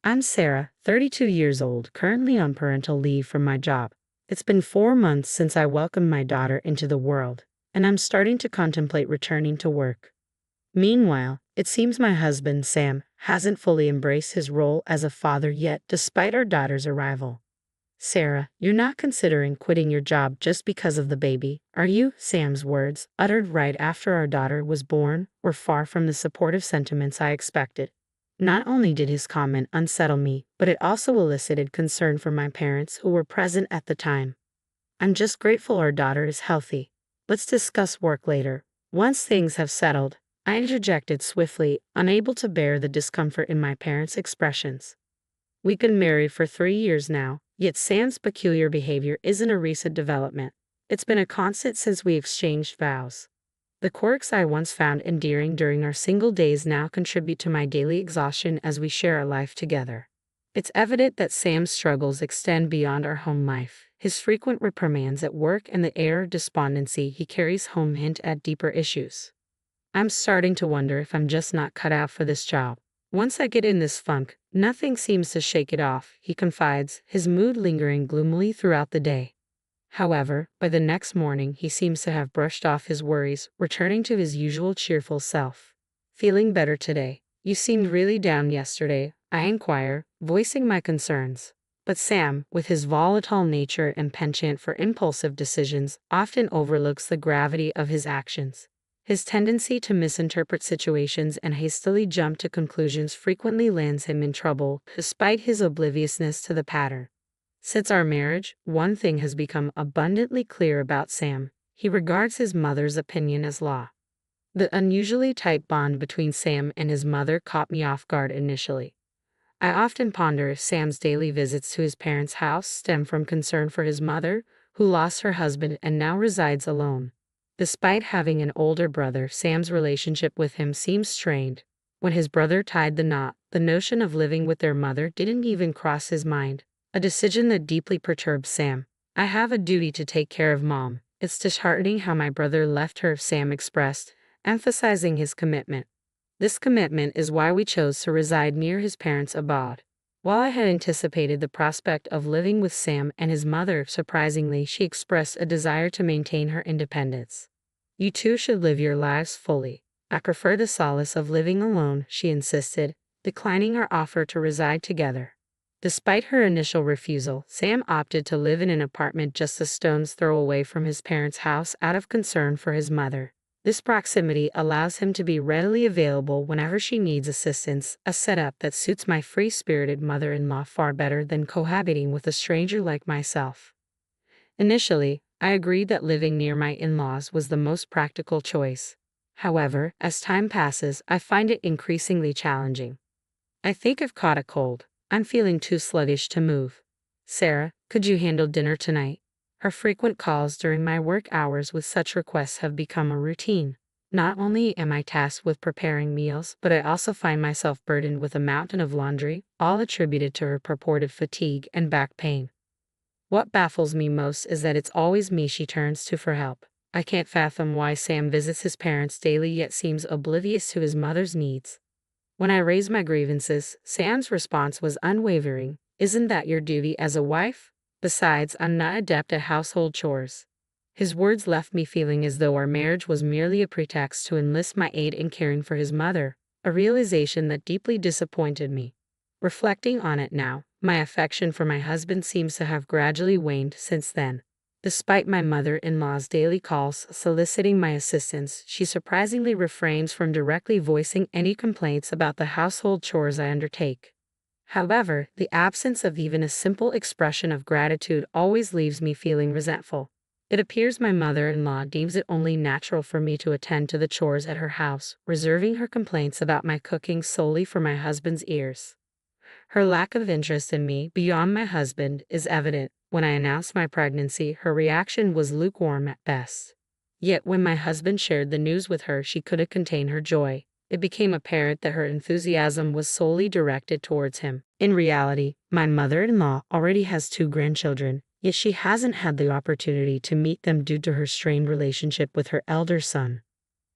I'm Sarah, 32 years old, currently on parental leave from my job. It's been 4 months since I welcomed my daughter into the world, and I'm starting to contemplate returning to work. Meanwhile, it seems my husband, Sam, hasn't fully embraced his role as a father yet, despite our daughter's arrival. Sarah, you're not considering quitting your job just because of the baby, are you? Sam's words, uttered right after our daughter was born, were far from the supportive sentiments I expected. Not only did his comment unsettle me, but it also elicited concern from my parents who were present at the time. I'm just grateful our daughter is healthy. Let's discuss work later. Once things have settled, I interjected swiftly, unable to bear the discomfort in my parents' expressions. We've been married for 3 years now, yet Sam's peculiar behavior isn't a recent development. It's been a constant since we exchanged vows. The quirks I once found endearing during our single days now contribute to my daily exhaustion as we share a life together. It's evident that Sam's struggles extend beyond our home life. His frequent reprimands at work and the air of despondency he carries home hint at deeper issues. I'm starting to wonder if I'm just not cut out for this job. Once I get in this funk, nothing seems to shake it off, he confides, his mood lingering gloomily throughout the day. However, by the next morning he seems to have brushed off his worries, returning to his usual cheerful self. Feeling better today? You seemed really down yesterday, I inquire, voicing my concerns. But Sam, with his volatile nature and penchant for impulsive decisions, often overlooks the gravity of his actions. His tendency to misinterpret situations and hastily jump to conclusions frequently lands him in trouble, despite his obliviousness to the pattern. Since our marriage, one thing has become abundantly clear about Sam. He regards his mother's opinion as law. The unusually tight bond between Sam and his mother caught me off guard initially. I often ponder if Sam's daily visits to his parents' house stem from concern for his mother, who lost her husband and now resides alone. Despite having an older brother, Sam's relationship with him seems strained. When his brother tied the knot, the notion of living with their mother didn't even cross his mind, a decision that deeply perturbed Sam. I have a duty to take care of Mom. It's disheartening how my brother left her, Sam expressed, emphasizing his commitment. This commitment is why we chose to reside near his parents' abode. While I had anticipated the prospect of living with Sam and his mother, surprisingly, she expressed a desire to maintain her independence. You two should live your lives fully. I prefer the solace of living alone, she insisted, declining our offer to reside together. Despite her initial refusal, Sam opted to live in an apartment just a stone's throw away from his parents' house out of concern for his mother. This proximity allows him to be readily available whenever she needs assistance, a setup that suits my free-spirited mother-in-law far better than cohabiting with a stranger like myself. Initially, I agreed that living near my in-laws was the most practical choice. However, as time passes, I find it increasingly challenging. I think I've caught a cold. I'm feeling too sluggish to move. Sarah, could you handle dinner tonight? Her frequent calls during my work hours with such requests have become a routine. Not only am I tasked with preparing meals, but I also find myself burdened with a mountain of laundry, all attributed to her purported fatigue and back pain. What baffles me most is that it's always me she turns to for help. I can't fathom why Sam visits his parents daily yet seems oblivious to his mother's needs. When I raised my grievances, Sam's response was unwavering. Isn't that your duty as a wife? Besides, I'm not adept at household chores. His words left me feeling as though our marriage was merely a pretext to enlist my aid in caring for his mother, a realization that deeply disappointed me. Reflecting on it now, my affection for my husband seems to have gradually waned since then. Despite my mother-in-law's daily calls soliciting my assistance, she surprisingly refrains from directly voicing any complaints about the household chores I undertake. However, the absence of even a simple expression of gratitude always leaves me feeling resentful. It appears my mother-in-law deems it only natural for me to attend to the chores at her house, reserving her complaints about my cooking solely for my husband's ears. Her lack of interest in me, beyond my husband, is evident. When I announced my pregnancy, her reaction was lukewarm at best. Yet when my husband shared the news with her, she couldn't contain her joy. It became apparent that her enthusiasm was solely directed towards him. In reality, my mother-in-law already has 2 grandchildren, yet she hasn't had the opportunity to meet them due to her strained relationship with her elder son.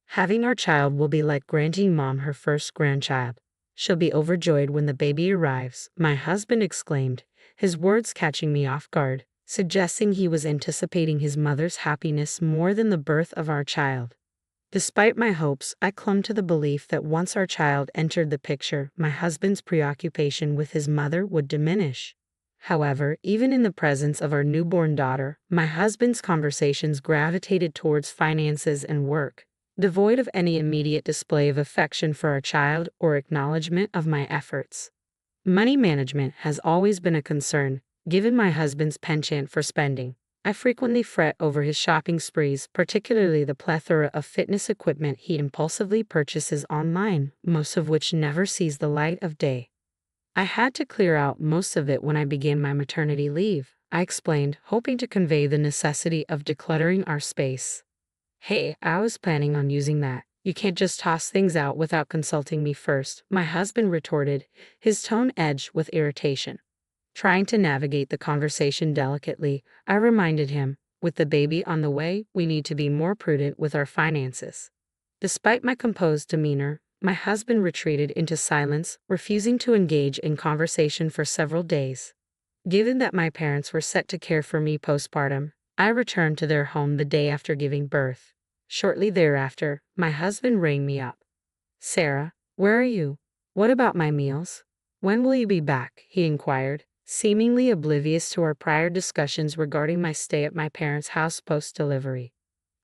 Having our child will be like granting Mom her first grandchild. She'll be overjoyed when the baby arrives," my husband exclaimed, his words catching me off guard, suggesting he was anticipating his mother's happiness more than the birth of our child. Despite my hopes, I clung to the belief that once our child entered the picture, my husband's preoccupation with his mother would diminish. However, even in the presence of our newborn daughter, my husband's conversations gravitated towards finances and work, devoid of any immediate display of affection for our child or acknowledgement of my efforts. Money management has always been a concern, given my husband's penchant for spending. I frequently fret over his shopping sprees, particularly the plethora of fitness equipment he impulsively purchases online, most of which never sees the light of day. "I had to clear out most of it when I began my maternity leave," I explained, hoping to convey the necessity of decluttering our space. "Hey, I was planning on using that. You can't just toss things out without consulting me first," my husband retorted, his tone edged with irritation. Trying to navigate the conversation delicately, I reminded him, "With the baby on the way, we need to be more prudent with our finances." Despite my composed demeanor, my husband retreated into silence, refusing to engage in conversation for several days. Given that my parents were set to care for me postpartum, I returned to their home the day after giving birth. Shortly thereafter, my husband rang me up. "Sarah, where are you? What about my meals? When will you be back?" he inquired, seemingly oblivious to our prior discussions regarding my stay at my parents' house post-delivery.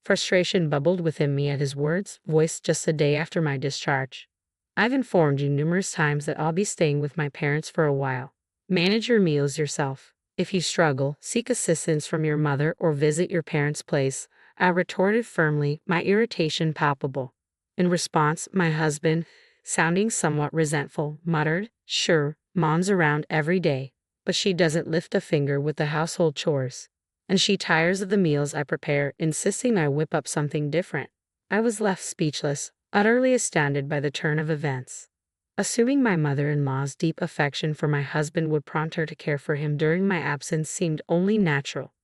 Frustration bubbled within me at his words, voiced just a day after my discharge. "I've informed you numerous times that I'll be staying with my parents for a while. Manage your meals yourself. If you struggle, seek assistance from your mother or visit your parents' place," I retorted firmly, my irritation palpable. In response, my husband, sounding somewhat resentful, muttered, "Sure, Mom's around every day, but she doesn't lift a finger with the household chores. And she tires of the meals I prepare, insisting I whip up something different." I was left speechless, utterly astounded by the turn of events. Assuming my mother-in-law's deep affection for my husband would prompt her to care for him during my absence seemed only natural.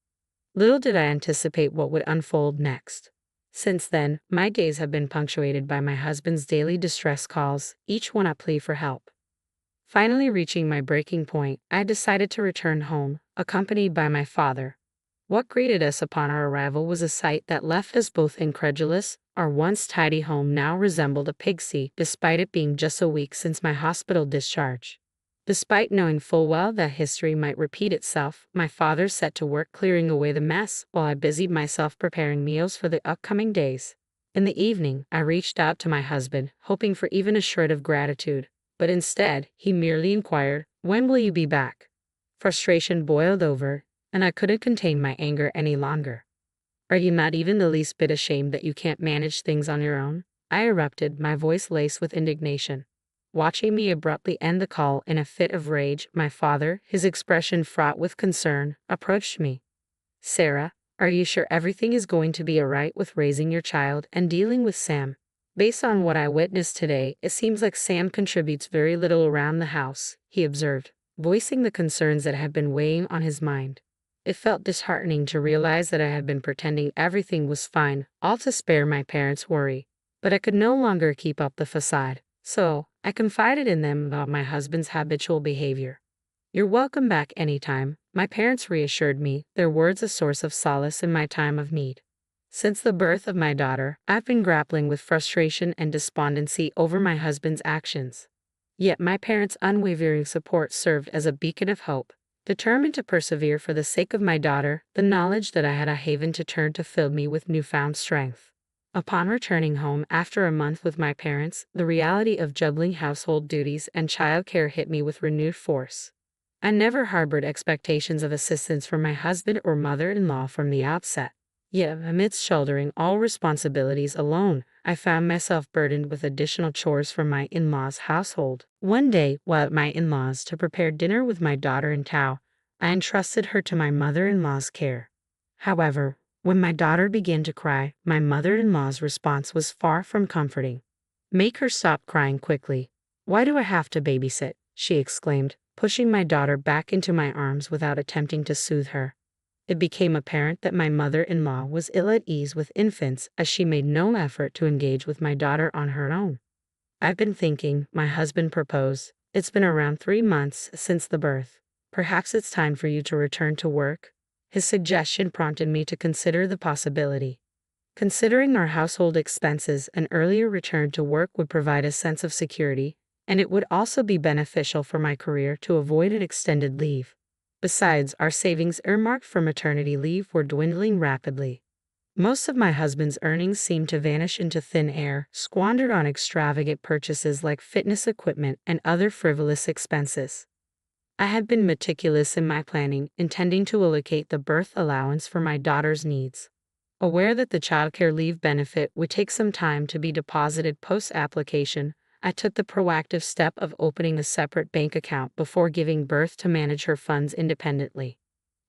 Little did I anticipate what would unfold next. Since then, my days have been punctuated by my husband's daily distress calls, each one a plea for help. Finally reaching my breaking point, I decided to return home, accompanied by my father. What greeted us upon our arrival was a sight that left us both incredulous. Our once tidy home now resembled a pigsty, despite it being just a week since my hospital discharge. Despite knowing full well that history might repeat itself, my father set to work clearing away the mess while I busied myself preparing meals for the upcoming days. In the evening, I reached out to my husband, hoping for even a shred of gratitude, but instead, he merely inquired, "When will you be back?" Frustration boiled over, and I couldn't contain my anger any longer. "Are you not even the least bit ashamed that you can't manage things on your own?" I erupted, my voice laced with indignation. Watching me abruptly end the call in a fit of rage, my father, his expression fraught with concern, approached me. "Sarah, are you sure everything is going to be alright with raising your child and dealing with Sam? Based on what I witnessed today, it seems like Sam contributes very little around the house," he observed, voicing the concerns that had been weighing on his mind. It felt disheartening to realize that I had been pretending everything was fine, all to spare my parents' worry. But I could no longer keep up the facade, so I confided in them about my husband's habitual behavior. "You're welcome back anytime," my parents reassured me, their words a source of solace in my time of need. Since the birth of my daughter, I've been grappling with frustration and despondency over my husband's actions. Yet my parents' unwavering support served as a beacon of hope. Determined to persevere for the sake of my daughter, the knowledge that I had a haven to turn to filled me with newfound strength. Upon returning home after a month with my parents, the reality of juggling household duties and childcare hit me with renewed force. I never harbored expectations of assistance from my husband or mother-in-law from the outset. Yet, amidst shouldering all responsibilities alone, I found myself burdened with additional chores from my in-laws' household. One day, while at my in-laws to prepare dinner with my daughter in tow, I entrusted her to my mother-in-law's care. However, when my daughter began to cry, my mother-in-law's response was far from comforting. "Make her stop crying quickly. Why do I have to babysit?" she exclaimed, pushing my daughter back into my arms without attempting to soothe her. It became apparent that my mother-in-law was ill at ease with infants as she made no effort to engage with my daughter on her own. I've been thinking, my husband proposed. It's been around 3 months since the birth. Perhaps it's time for you to return to work? His suggestion prompted me to consider the possibility. Considering our household expenses, an earlier return to work would provide a sense of security, and it would also be beneficial for my career to avoid an extended leave. Besides, our savings earmarked for maternity leave were dwindling rapidly. Most of my husband's earnings seemed to vanish into thin air, squandered on extravagant purchases like fitness equipment and other frivolous expenses. I had been meticulous in my planning, intending to allocate the birth allowance for my daughter's needs. Aware that the childcare leave benefit would take some time to be deposited post-application, I took the proactive step of opening a separate bank account before giving birth to manage her funds independently.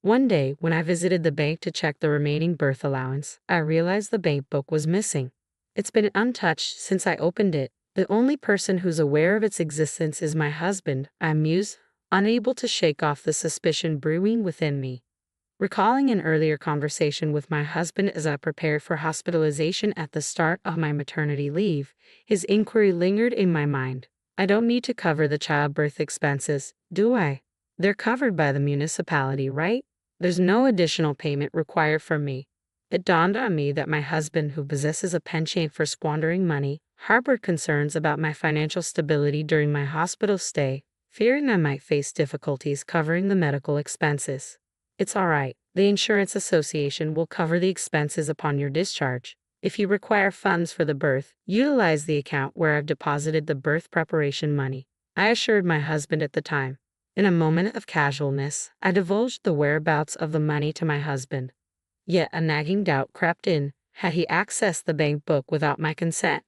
One day, when I visited the bank to check the remaining birth allowance, I realized the bank book was missing. It's been untouched since I opened it. The only person who's aware of its existence is my husband, I mused, unable to shake off the suspicion brewing within me. Recalling an earlier conversation with my husband as I prepared for hospitalization at the start of my maternity leave, his inquiry lingered in my mind. I don't need to cover the childbirth expenses, do I? They're covered by the municipality, right? There's no additional payment required from me. It dawned on me that my husband, who possesses a penchant for squandering money, harbored concerns about my financial stability during my hospital stay, fearing I might face difficulties covering the medical expenses. It's all right. The insurance association will cover the expenses upon your discharge. If you require funds for the birth, utilize the account where I've deposited the birth preparation money, I assured my husband at the time. In a moment of casualness, I divulged the whereabouts of the money to my husband. Yet a nagging doubt crept in. Had he accessed the bank book without my consent?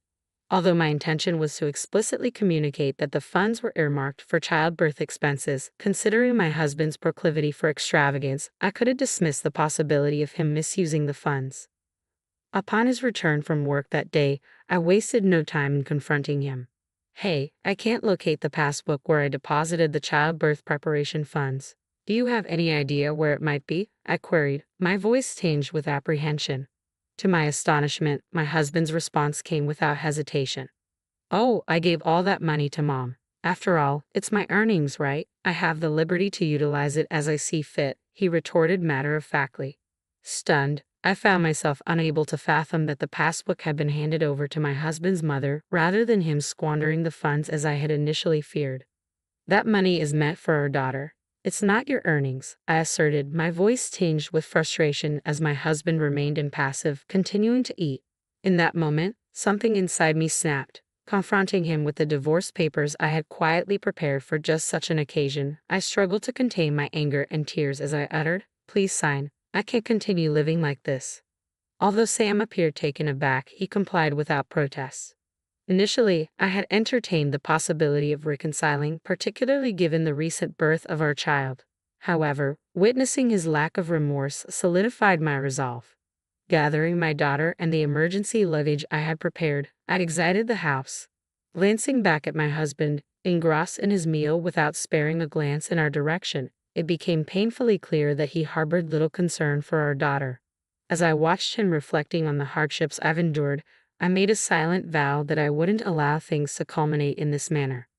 Although my intention was to explicitly communicate that the funds were earmarked for childbirth expenses, considering my husband's proclivity for extravagance, I couldn't dismiss the possibility of him misusing the funds. Upon his return from work that day, I wasted no time in confronting him. Hey, I can't locate the passbook where I deposited the childbirth preparation funds. Do you have any idea where it might be? I queried, my voice tinged with apprehension. To my astonishment, my husband's response came without hesitation. Oh, I gave all that money to Mom. After all, it's my earnings, right? I have the liberty to utilize it as I see fit, he retorted matter-of-factly. Stunned, I found myself unable to fathom that the passbook had been handed over to my husband's mother rather than him squandering the funds as I had initially feared. That money is meant for our daughter. It's not your earnings, I asserted, my voice tinged with frustration as my husband remained impassive, continuing to eat. In that moment, something inside me snapped. Confronting him with the divorce papers I had quietly prepared for just such an occasion, I struggled to contain my anger and tears as I uttered, "Please sign. I can't continue living like this." Although Sam appeared taken aback, he complied without protest. Initially, I had entertained the possibility of reconciling, particularly given the recent birth of our child. However, witnessing his lack of remorse solidified my resolve. Gathering my daughter and the emergency luggage I had prepared, I exited the house. Glancing back at my husband, engrossed in his meal without sparing a glance in our direction, it became painfully clear that he harbored little concern for our daughter. As I watched him reflecting on the hardships I've endured, I made a silent vow that I wouldn't allow things to culminate in this manner.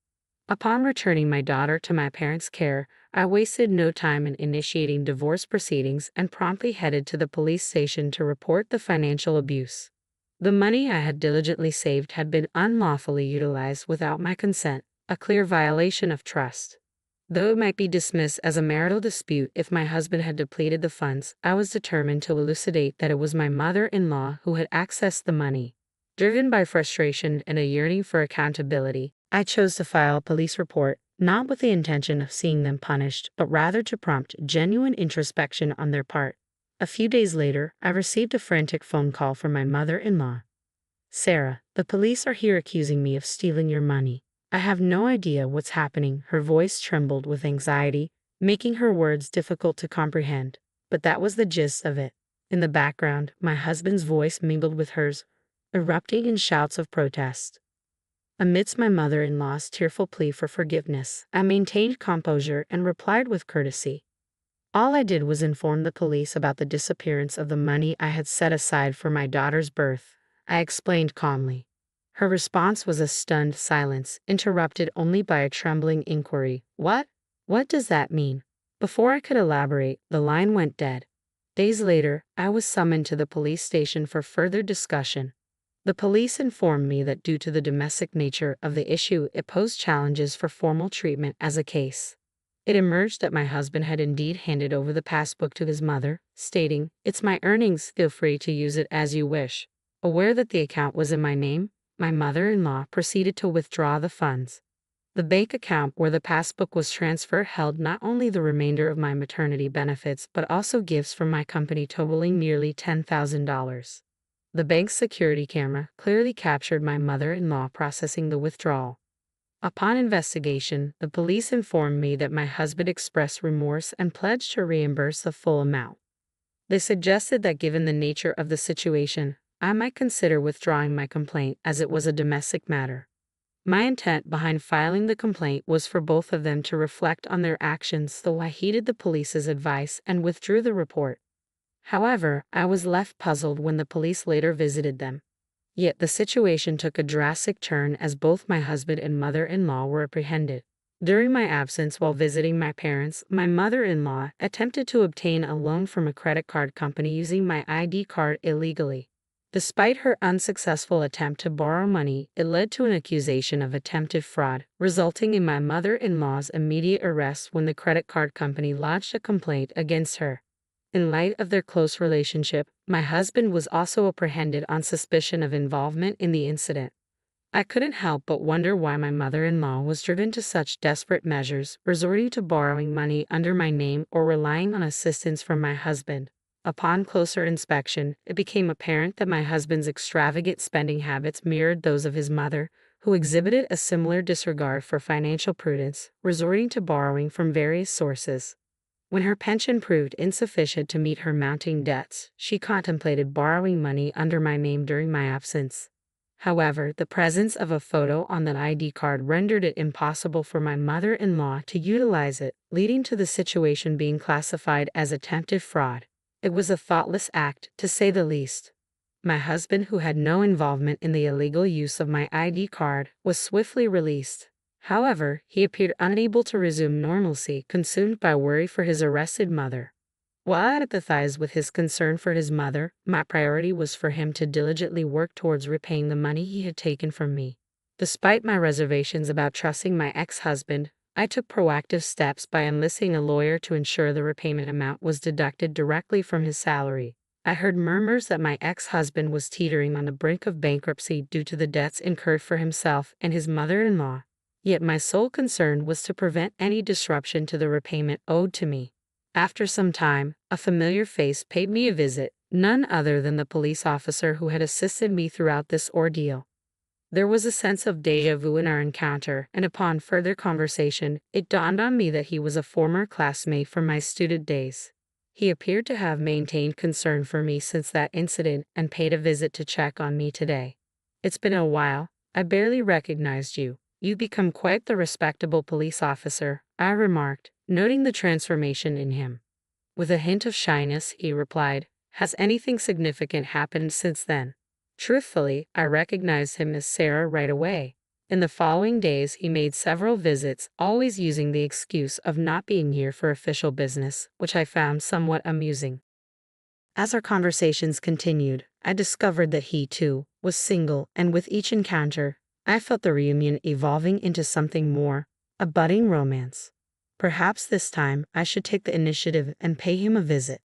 Upon returning my daughter to my parents' care, I wasted no time in initiating divorce proceedings and promptly headed to the police station to report the financial abuse. The money I had diligently saved had been unlawfully utilized without my consent, a clear violation of trust. Though it might be dismissed as a marital dispute if my husband had depleted the funds, I was determined to elucidate that it was my mother-in-law who had accessed the money. Driven by frustration and a yearning for accountability, I chose to file a police report, not with the intention of seeing them punished, but rather to prompt genuine introspection on their part. A few days later, I received a frantic phone call from my mother-in-law. "Sarah, the police are here accusing me of stealing your money. I have no idea what's happening." Her voice trembled with anxiety, making her words difficult to comprehend. But that was the gist of it. In the background, my husband's voice mingled with hers, erupting in shouts of protest. Amidst my mother-in-law's tearful plea for forgiveness, I maintained composure and replied with courtesy. All I did was inform the police about the disappearance of the money I had set aside for my daughter's birth, I explained calmly. Her response was a stunned silence, interrupted only by a trembling inquiry. What? What does that mean? Before I could elaborate, the line went dead. Days later, I was summoned to the police station for further discussion. The police informed me that due to the domestic nature of the issue, it posed challenges for formal treatment as a case. It emerged that my husband had indeed handed over the passbook to his mother, stating, "It's my earnings, feel free to use it as you wish." Aware that the account was in my name, my mother-in-law proceeded to withdraw the funds. The bank account where the passbook was transferred held not only the remainder of my maternity benefits but also gifts from my company totaling nearly $10,000. The bank's security camera clearly captured my mother-in-law processing the withdrawal. Upon investigation, the police informed me that my husband expressed remorse and pledged to reimburse the full amount. They suggested that given the nature of the situation, I might consider withdrawing my complaint as it was a domestic matter. My intent behind filing the complaint was for both of them to reflect on their actions, though I heeded the police's advice and withdrew the report. However, I was left puzzled when the police later visited them. Yet the situation took a drastic turn as both my husband and mother-in-law were apprehended. During my absence while visiting my parents, my mother-in-law attempted to obtain a loan from a credit card company using my ID card illegally. Despite her unsuccessful attempt to borrow money, it led to an accusation of attempted fraud, resulting in my mother-in-law's immediate arrest when the credit card company lodged a complaint against her. In light of their close relationship, my husband was also apprehended on suspicion of involvement in the incident. I couldn't help but wonder why my mother-in-law was driven to such desperate measures, resorting to borrowing money under my name or relying on assistance from my husband. Upon closer inspection, it became apparent that my husband's extravagant spending habits mirrored those of his mother, who exhibited a similar disregard for financial prudence, resorting to borrowing from various sources. When her pension proved insufficient to meet her mounting debts, she contemplated borrowing money under my name during my absence. However, the presence of a photo on that ID card rendered it impossible for my mother-in-law to utilize it, leading to the situation being classified as attempted fraud. It was a thoughtless act, to say the least. My husband, who had no involvement in the illegal use of my ID card, was swiftly released. However, he appeared unable to resume normalcy, consumed by worry for his arrested mother. While I empathized with his concern for his mother, my priority was for him to diligently work towards repaying the money he had taken from me. Despite my reservations about trusting my ex-husband, I took proactive steps by enlisting a lawyer to ensure the repayment amount was deducted directly from his salary. I heard murmurs that my ex-husband was teetering on the brink of bankruptcy due to the debts incurred for himself and his mother-in-law. Yet my sole concern was to prevent any disruption to the repayment owed to me. After some time, a familiar face paid me a visit, none other than the police officer who had assisted me throughout this ordeal. There was a sense of déjà vu in our encounter, and upon further conversation, it dawned on me that he was a former classmate from my student days. He appeared to have maintained concern for me since that incident and paid a visit to check on me today. "It's been a while. I barely recognized you. You've become quite the respectable police officer," I remarked, noting the transformation in him. With a hint of shyness, he replied, "Has anything significant happened since then?" Truthfully, I recognized him as Sarah right away. In the following days, he made several visits, always using the excuse of not being here for official business, which I found somewhat amusing. As our conversations continued, I discovered that he, too, was single, and with each encounter, I felt the reunion evolving into something more, a budding romance. Perhaps this time I should take the initiative and pay him a visit.